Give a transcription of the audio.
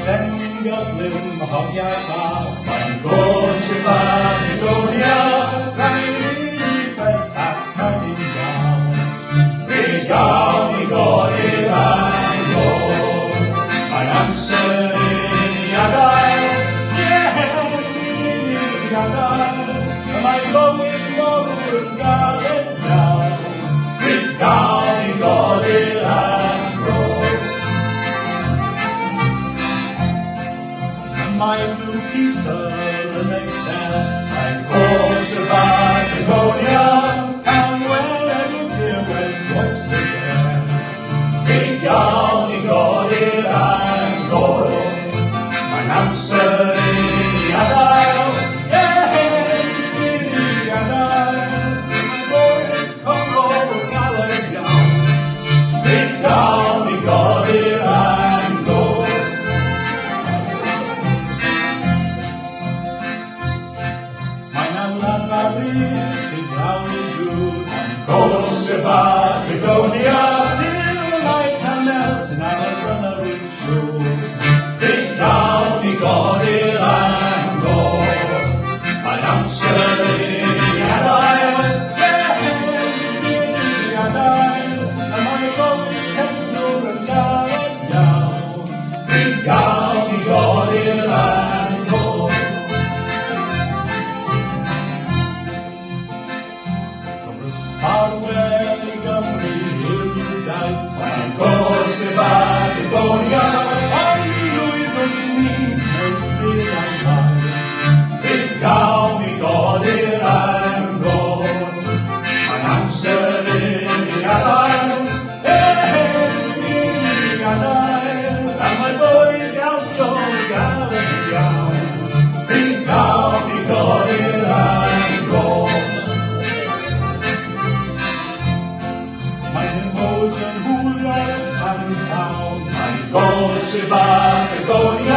생겼는 황야가 꽃이 빠지고야 나이니 뺏악하니까 위경이 거리라고 마양스니야다 예니야다 말고이 모르가 됐냐 위경이 거리라고 My blue Peter like that my 꽃을 받으고야 강외를 기회 once again 위경이 거리란 곳 만남선이 야다 예니 야다 뭘 걷고 가려면 위경이 거리란 곳 to drown you and 꽃을 받으고야 till light melts and I was on a ritual 위경이 거리란 곳 마냥스니 야다요 예니 야다요 나의 거리 책도를 가렸냐 위경이 거리란 곳 How well you come you die 꽃을 받으고야 아무도 믿는 feel alive 위경이 거리란 곳 마냥스니 야다요 예니 야다요 나만 보이려 쪼가려 위경이 거리란 곳 많은 곳은 후련한 가운 한 곳을 받으고야